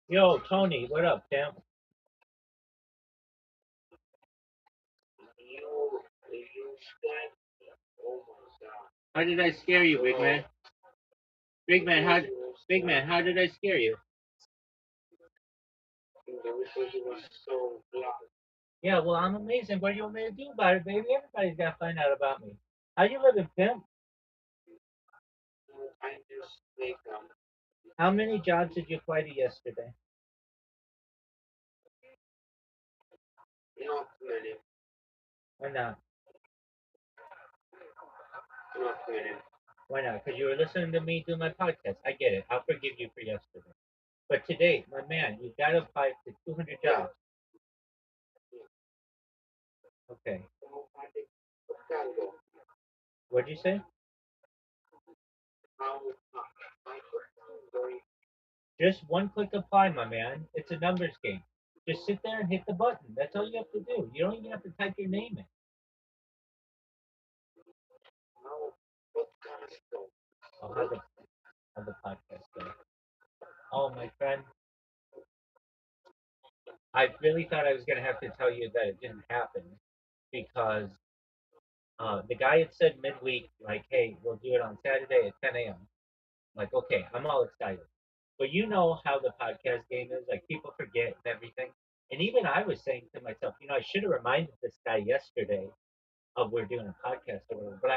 Yo, Tony, what up, champ? You, you stand. Oh my God. How did I scare you, big man? Big man, how did I scare you? Yeah, well, I'm amazing. What do you want me to do about it, baby? Everybody's got to find out about me. How you living, pimp? How many jobs did you fly to yesterday? Why not? Why not? Because you were listening to me do my podcast. I get it. I'll forgive you for yesterday. But today, my man, you got to apply to 200 jobs. Okay. What'd you say? Just one click apply, my man. It's a numbers game. Just sit there and hit the button. That's all you have to do. You don't even have to type your name in. I'll have the podcast go. Oh, my friend, I really thought I was going to have to tell you that it didn't happen because the guy had said midweek, like, hey, we'll do it on Saturday at 10 a.m. Like, okay, I'm all excited. But you know how the podcast game is. Like, people forget and everything. And even I was saying to myself, I should have reminded this guy yesterday of we're doing a podcast or whatever. But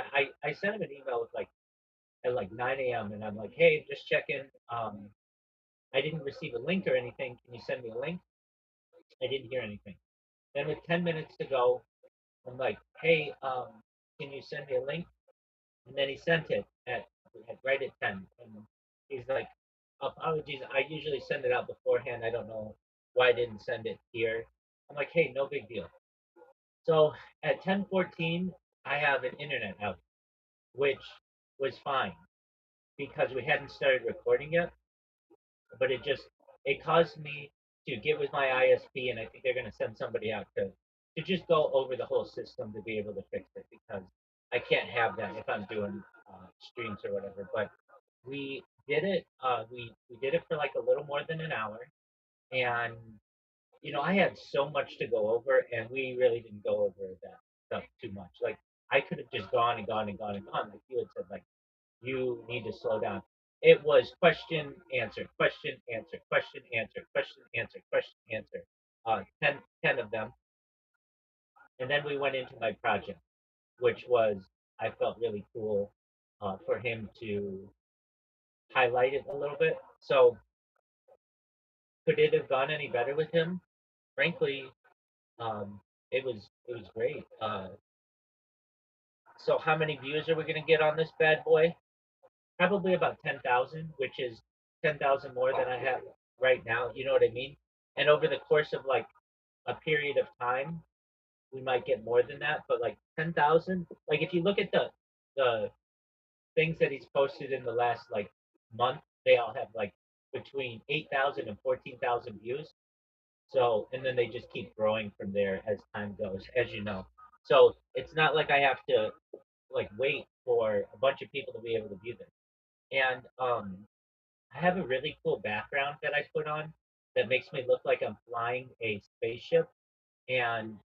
I sent him an email with like at like 9 a.m. and I'm like, hey, just checking. I didn't receive a link or anything. Can you send me a link? I didn't hear anything. Then with 10 minutes to go, I'm like, hey, can you send me a link? And then he sent it at right at 10. And he's like, apologies. I usually send it out beforehand. I don't know why I didn't send it here. I'm like, hey, no big deal. So at 10:14, I have an internet out, which was fine because we hadn't started recording yet. But it caused me to get with my ISP, and I think they're going to send somebody out to just go over the whole system to be able to fix it because I can't have that if I'm doing streams or whatever. But we did it. We did it for like a little more than an hour, and I had so much to go over, and we really didn't go over that stuff too much. Like I could have just gone and gone and gone and gone, like you had said, like you need to slow down. It was question, answer, question, answer, question, answer, question, answer, question, answer. 10 of them. And then we went into my project, which was, I felt really cool for him to highlight it a little bit. So, could it have gone any better with him? Frankly, um, it was great. So, how many views are we going to get on this bad boy? Probably about 10,000, which is 10,000 more than I have right now. You know what I mean? And over the course of like a period of time, we might get more than that. But like 10,000, like if you look at the things that he's posted in the last like month, they all have like between 8,000 and 14,000 views. So, and then they just keep growing from there as time goes, as you know. So it's not like I have to like wait for a bunch of people to be able to view this. And I have a really cool background that I put on that makes me look like I'm flying a spaceship, and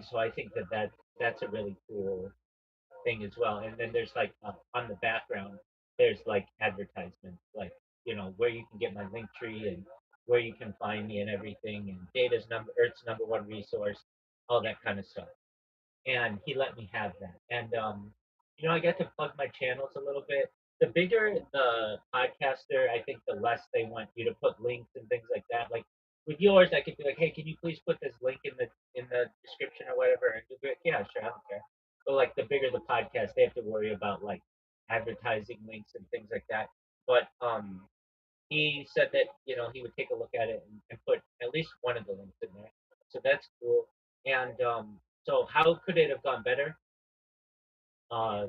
so I think that's a really cool thing as well. And then there's like on the background, there's like advertisements, like where you can get my link tree and where you can find me and everything, and Earth's number one resource, all that kind of stuff. And he let me have that. And I get to plug my channels a little bit. The bigger the podcaster, I think the less they want you to put links and things like that. Like with yours, I could be like, hey, can you please put this link in the description or whatever? And you'll be like, yeah, sure, I don't care. But like the bigger the podcast, they have to worry about like advertising links and things like that. But he said that he would take a look at it and put at least one of the links in there. So that's cool. And so how could it have gone better? Uh,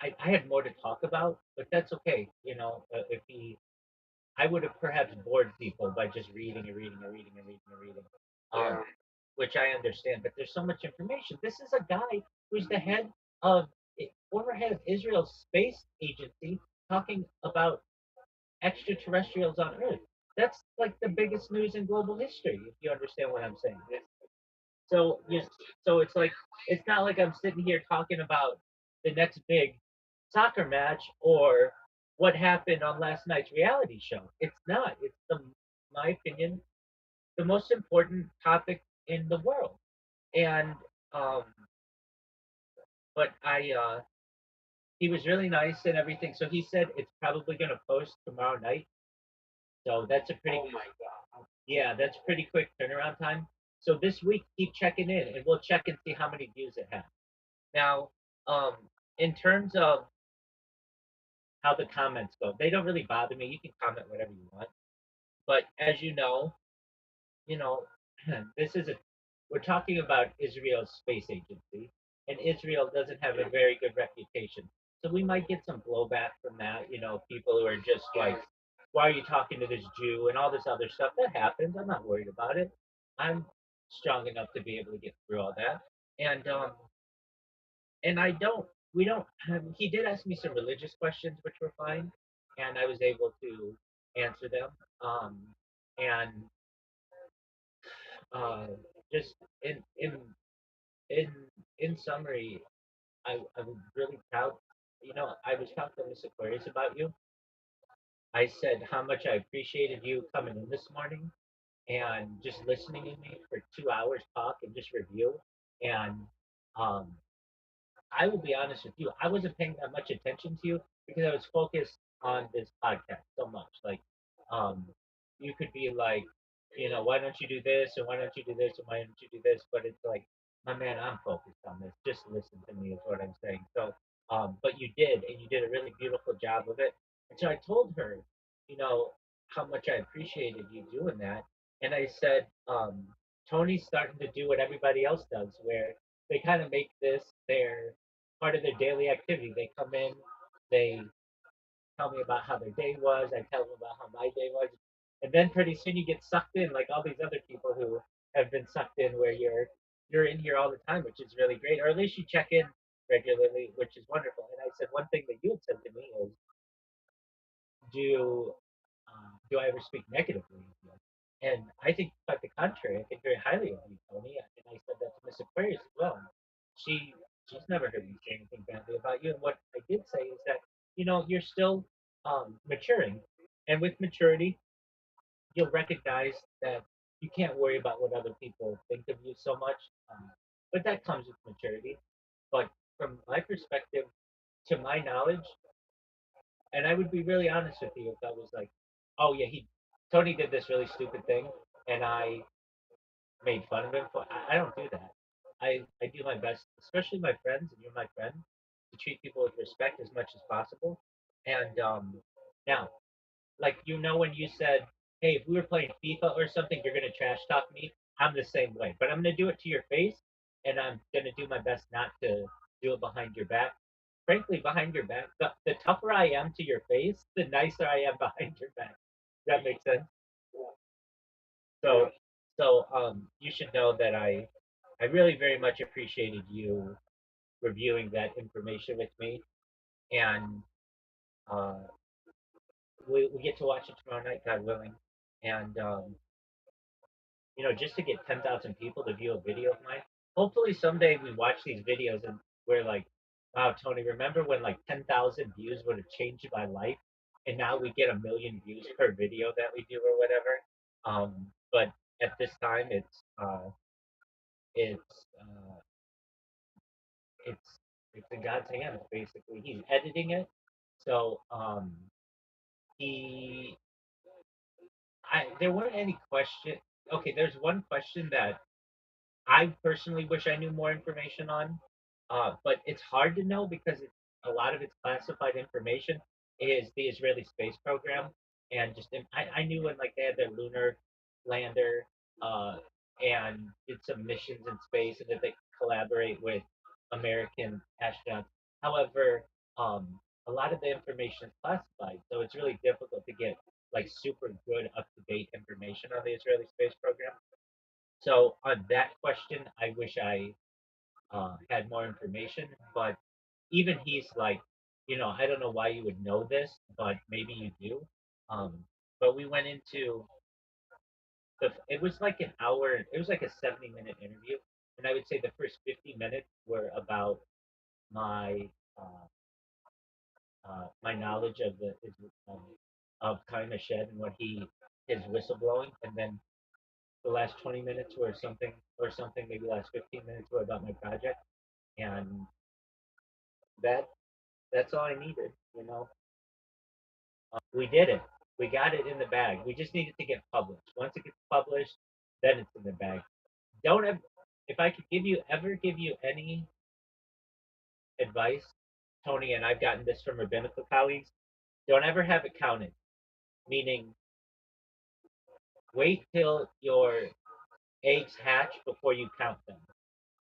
I had more to talk about, but that's okay. If I would have perhaps bored people by just reading and reading and reading and reading and reading, um, which I understand. But there's so much information. This is a guy who's the of former head of Israel's space agency talking about extraterrestrials on Earth. That's like the biggest news in global history, if you understand what I'm saying. So so it's like it's not like I'm sitting here talking about the next big soccer match or what happened on last night's reality show. It's not. It's my opinion, the most important topic in the world. And um, but he was really nice and everything. So he said it's probably gonna post tomorrow night. So that's a pretty Oh my God. yeah, that's pretty quick turnaround time. So this week keep checking in and we'll check and see how many views it has. Now, um, in terms of how the comments go, they don't really bother me. You can comment whatever you want. But as you know, this is a we're talking about Israel's space agency, and Israel doesn't have a very good reputation. So we might get some blowback from that. People who are just like, "Why are you talking to this Jew?" and all this other stuff. That happens. I'm not worried about it. I'm strong enough to be able to get through all that. And I don't. We don't. He did ask me some religious questions, which were fine, and I was able to answer them. Um, and uh, just in in summary, I was really proud. I was talking to Miss Aquarius about you. I said how much I appreciated you coming in this morning and just listening to me for 2 hours talk and just review. And um, I will be honest with you, I wasn't paying that much attention to you because I was focused on this podcast so much. Like, um, you could be like, why don't you do this and why don't you do this and why don't you do this? But it's like, my man, I'm focused on this. Just listen to me is what I'm saying. So, but you did, and you did a really beautiful job of it. And so I told her, you know, how much I appreciated you doing that. And I said, Tony's starting to do what everybody else does, where they kind of make this their part of their daily activity. They come in, they tell me about how their day was, I tell them about how my day was, and then pretty soon you get sucked in like all these other people who have been sucked in where you're in here all the time, which is really great, or at least you check in regularly, which is wonderful. And I said one thing that you had said to me is, do I ever speak negatively of you? And I think quite the contrary. I think very highly of you, Tony. And I said that to Miss Aquarius as well. She she's never heard me say anything badly about you. And what I did say is that you're still maturing, and with maturity, you'll recognize that you can't worry about what other people think of you so much. But that comes with maturity. But from my perspective, to my knowledge, and I would be really honest with you if I was like, oh yeah, he Tony did this really stupid thing, and I made fun of him for. I don't do that. I do my best, especially my friends, and you're my friend, to treat people with respect as much as possible. And now, like when you said, hey, if we were playing FIFA or something, you're gonna trash talk me. I'm the same way, but I'm gonna do it to your face, and I'm gonna do my best not to do it behind your back. Frankly, behind your back, the tougher I am to your face, the nicer I am behind your back. Does that make sense? So, you should know that I really very much appreciated you reviewing that information with me, and uh, we get to watch it tomorrow night, God willing, and just to get 10,000 people to view a video of mine. Hopefully someday we watch these videos and we're like, wow, Tony, remember when like 10,000 views would have changed my life? And now we get a million views per video that we do or whatever. But at this time, it's, uh, it's, it's in God's hands, basically. He's editing it. So, he, there weren't any question. Okay, there's one question that I personally wish I knew more information on, but it's hard to know because a lot of it's classified information. Is the Israeli space program, and I knew when like they had their lunar lander, uh, and did some missions in space, and that they collaborate with American astronauts. However, a lot of the information is classified, so it's really difficult to get like super good up to date information on the Israeli space program. So on that question, I wish I had more information. But even he's like, I don't know why you would know this, but maybe you do. But we went into it was like an hour. It was like a 70-minute interview, And I would say the first 50 minutes were about my uh, my knowledge of of Kai Shed and what he his whistleblowing, and then the last 20 minutes were something or something, maybe the last 15 minutes were about my project, and that that's all I needed. We did it. We got it in the bag. We just needed to get published. Once it gets published, then it's in the bag. Don't ever, if I could give you any advice, Tony, and I've gotten this from rabbinical colleagues, don't ever have it counted. Meaning, wait till your eggs hatch before you count them.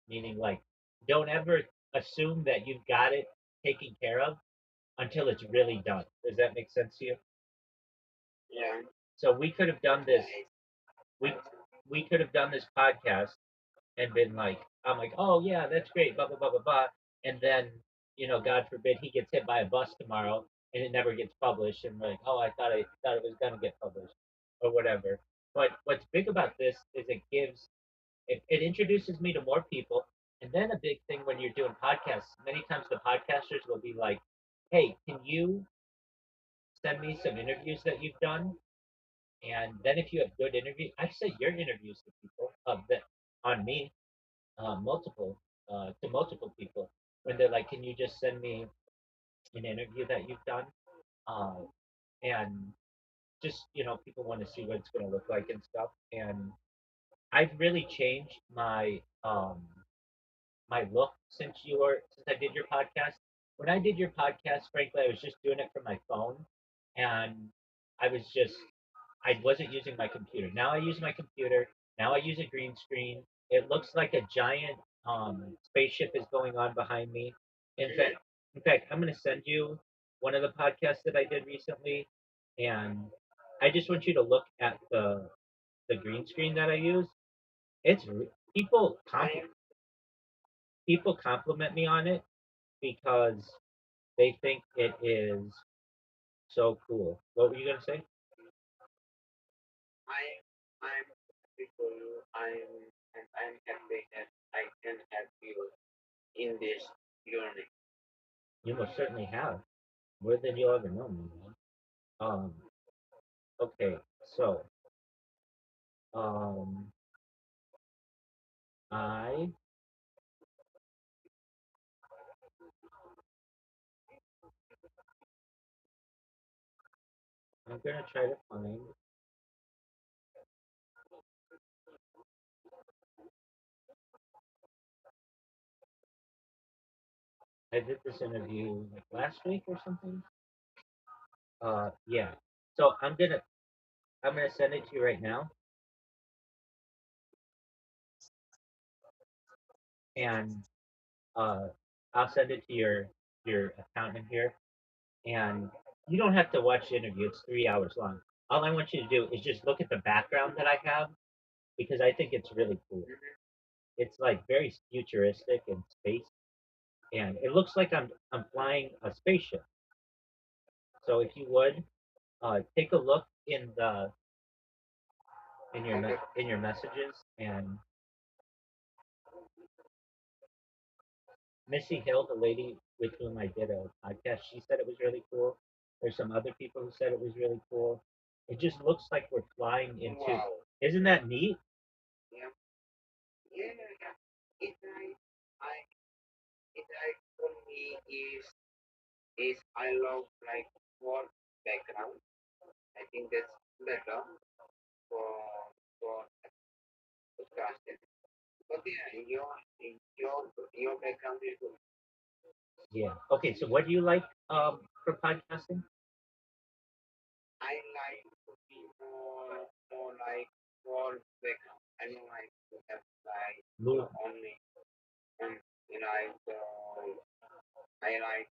Meaning, like, don't ever assume that you've got it taken care of until it's really done. Does that make sense to you? Yeah. So we could have done this. We we could have done this podcast and been like, I'm like, oh yeah, that's great, blah blah blah blah blah, and then God forbid he gets hit by a bus tomorrow and it never gets published, and we're like, oh, I thought it was gonna get published or whatever. But what's big about this is it introduces me to more people, and then a big thing when you're doing podcasts, many times the podcasters will be like, hey, can you send me some interviews that you've done? And then if you have good interviews, I've sent your interviews to people that on me, multiple to multiple people when they're like, "Can you just send me an interview that you've done?" Uh, and just people want to see what it's going to look like and stuff. And I've really changed my look since I did your podcast. When I did your podcast, frankly, I was just doing it from my phone, and I was just I wasn't using my computer. Now I use my computer. Now I use a green screen. It looks like a giant spaceship is going on behind me. In fact, I'm going to send you one of the podcasts that I did recently, and I just want you to look at the green screen that I use. It's people compliment me on it because they think it is so cool. What were you gonna say? I I'm happy for you. I'm happy that I can help you in this journey. You most certainly have more than you'll ever know me, man. Um, okay, so um, I I'm gonna try to find. I did this interview like last week or something. Yeah. So I'm gonna send it to you right now, and uh, I'll send it to your account in here, and you don't have to watch the interview. It's 3 hours long. All I want you to do is just look at the background that I have because I think it's really cool. It's like very futuristic in space, and it looks like I'm flying a spaceship. So if you would take a look in your messages, and Missy Hill, the lady with whom I did a podcast, she said it was really cool. There's some other people who said it was really cool. It just looks like we're flying into. Wow. Isn't that neat? Yeah. Yeah. Yeah. I it I for me is I love like for background. I think that's better for for podcasting. But yeah, your background is good. Yeah. Okay. So what do you like for podcasting? I like to be more like for background. I don't like to have like Move. only and I like